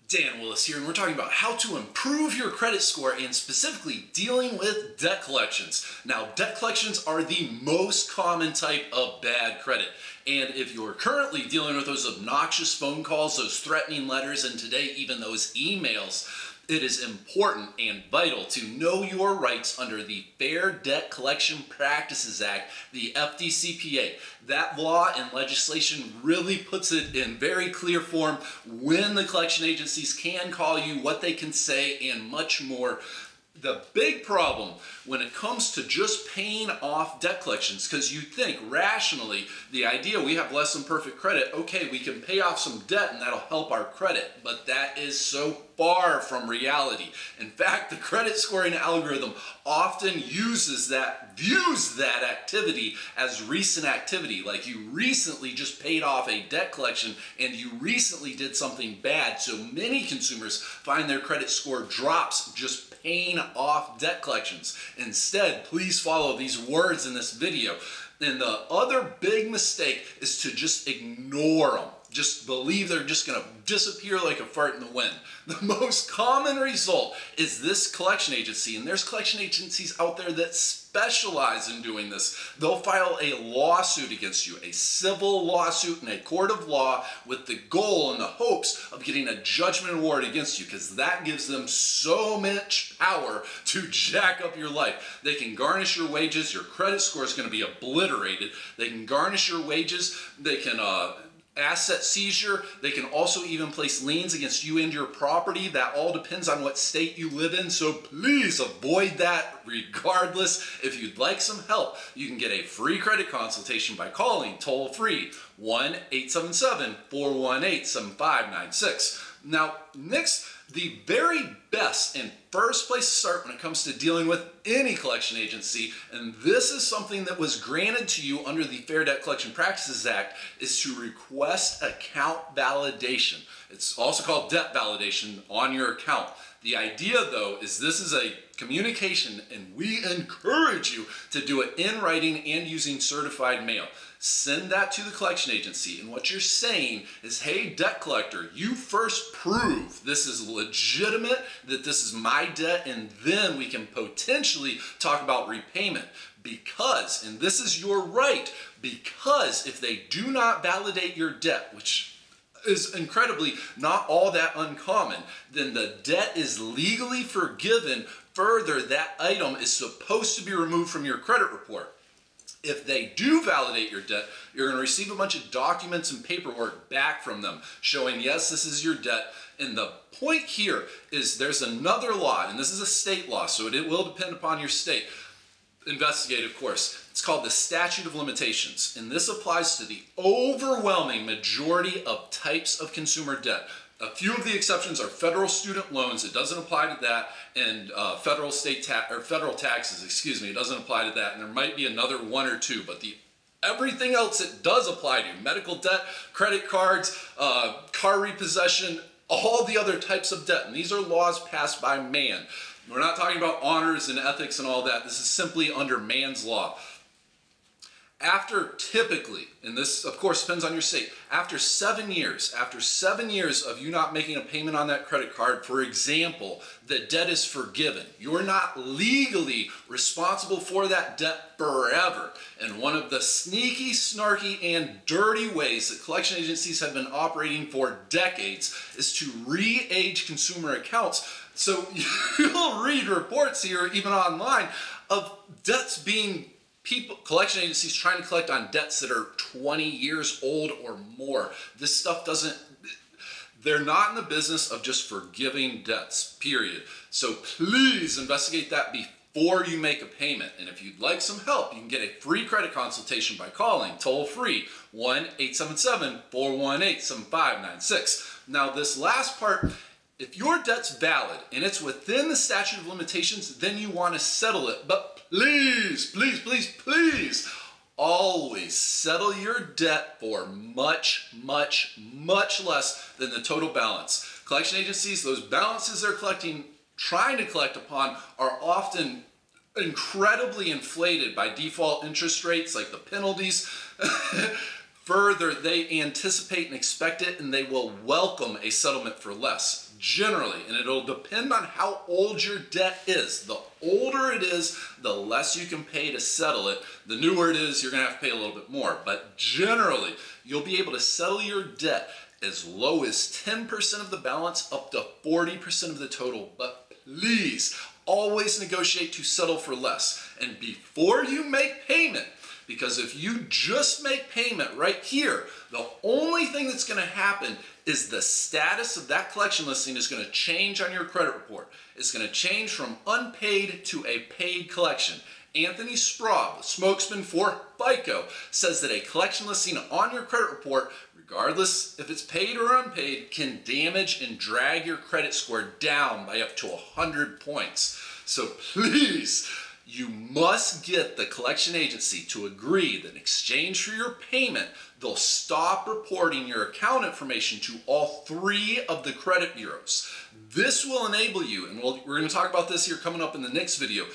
Dan Willis here, and we're talking about how to improve your credit score and specifically dealing with debt collections. Now, debt collections are the most common type of bad credit. And if you're currently dealing with those obnoxious phone calls, those threatening letters, and today even those emails, it is important and vital to know your rights under the Fair Debt Collection Practices Act, the FDCPA. That law and legislation really puts it in very clear form when the collection agencies can call you, what they can say, and much more. The big problem when it comes to just paying off debt collections, because you think rationally, the idea we have less than perfect credit, okay, we can pay off some debt and that'll help our credit, but that is so far from reality. In fact, the credit scoring algorithm often views that activity as recent activity, like you recently just paid off a debt collection and you recently did something bad. So many consumers find their credit score drops just paying off debt collections. Instead, please follow these words in this video. And the other big mistake is to just ignore them. Just believe they're just going to disappear like a fart in the wind. The most common result is this collection agency, and there's collection agencies out there that specialize in doing this. They'll file a lawsuit against you, a civil lawsuit in a court of law, with the goal and the hopes of getting a judgment award against you, because that gives them so much power to jack up your life. They can garnish your wages, your credit score is going to be obliterated. They can garnish your wages, they can asset seizure. They can also even place liens against you and your property. That all depends on what state you live in, so please avoid that regardless. If you'd like some help, you can get a free credit consultation by calling toll-free 1-877-418-7596. Now, next, the very best and first place to start when it comes to dealing with any collection agency, and this is something that was granted to you under the Fair Debt Collection Practices Act, is to request account validation. It's also called debt validation on your account. The idea, though, is this is a communication, and we encourage you to do it in writing and using certified mail. Send that to the collection agency, and what you're saying is, hey, debt collector, you first prove this is legitimate, that this is my debt, and then we can potentially talk about repayment. Because, and this is your right, because if they do not validate your debt, which is incredibly not all that uncommon, then the debt is legally forgiven. Further, that item is supposed to be removed from your credit report. If they do validate your debt, you're going to receive a bunch of documents and paperwork back from them showing, yes, this is your debt. And the point here is there's another law, and this is a state law, so it will depend upon your state. Investigate, of course. It's called the Statute of Limitations, and this applies to the overwhelming majority of types of consumer debt. A few of the exceptions are federal student loans. It doesn't apply to that, and federal taxes. Excuse me. It doesn't apply to that, and there might be another one or two. But everything else it does apply to: medical debt, credit cards, car repossession, all the other types of debt. And these are laws passed by man. We're not talking about honors and ethics and all that. This is simply under man's law. After typically, and this of course depends on your state, after 7 years of you not making a payment on that credit card, for example, the debt is forgiven. You're not legally responsible for that debt forever. And one of the sneaky, snarky, and dirty ways that collection agencies have been operating for decades is to re-age consumer accounts. So you'll read reports here, even online, of debts being collection agencies trying to collect on debts that are 20 years old or more. This stuff they're not in the business of just forgiving debts, period. So please investigate that before you make a payment. And if you'd like some help, you can get a free credit consultation by calling toll-free 1-877-418-7596. Now, this last part, if your debt's valid and it's within the statute of limitations, then you want to settle it. But please, please, please, please, always settle your debt for much, much, much less than the total balance. Collection agencies, those balances they're trying to collect upon, are often incredibly inflated by default interest rates, like the penalties further they anticipate and expect it, and they will welcome a settlement for less. Generally, and it'll depend on how old your debt is. The older it is, the less you can pay to settle it. The newer it is, you're going to have to pay a little bit more. But generally, you'll be able to settle your debt as low as 10% of the balance up to 40% of the total. But please, always negotiate to settle for less. And before you make payment, because if you just make payment right here, the only thing that's going to happen is the status of that collection listing is going to change on your credit report. It's going to change from unpaid to a paid collection. Anthony Sprague, the spokesman for FICO, says that a collection listing on your credit report, regardless if it's paid or unpaid, can damage and drag your credit score down by up to 100 points. So please, you must get the collection agency to agree that in exchange for your payment, they'll stop reporting your account information to all 3 of the credit bureaus. This will enable you, and we're going to talk about this here coming up in the next video.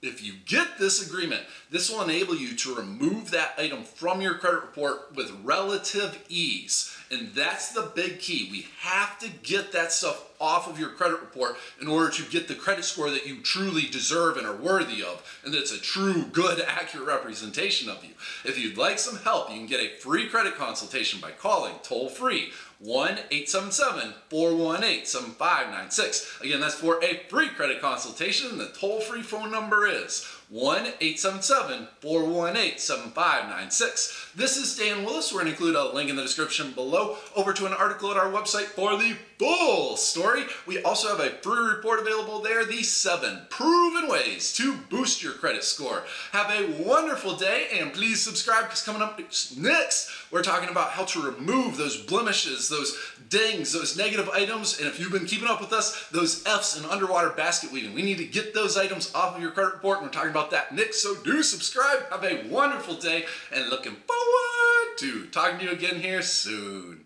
If you get this agreement, this will enable you to remove that item from your credit report with relative ease. And that's the big key. We have to get that stuff off of your credit report in order to get the credit score that you truly deserve and are worthy of, and that's a true, good, accurate representation of you. If you'd like some help, you can get a free credit consultation by calling toll-free 1-877-418-7596. Again, that's for a free credit consultation. The toll-free phone number is 1-877-418-7596. This is Dan Willis. We're going to include a link in the description below over to an article at our website for the full story. We also have a free report available there, the 7 proven ways to boost your credit score. Have a wonderful day, and please subscribe, because coming up next, we're talking about how to remove those blemishes, those dings, those negative items, and if you've been keeping up with us, those F's in underwater basket weaving. We need to get those items off of your credit report, and we're talking about that next, so do subscribe. Have a wonderful day, and looking forward to talking to you again here soon.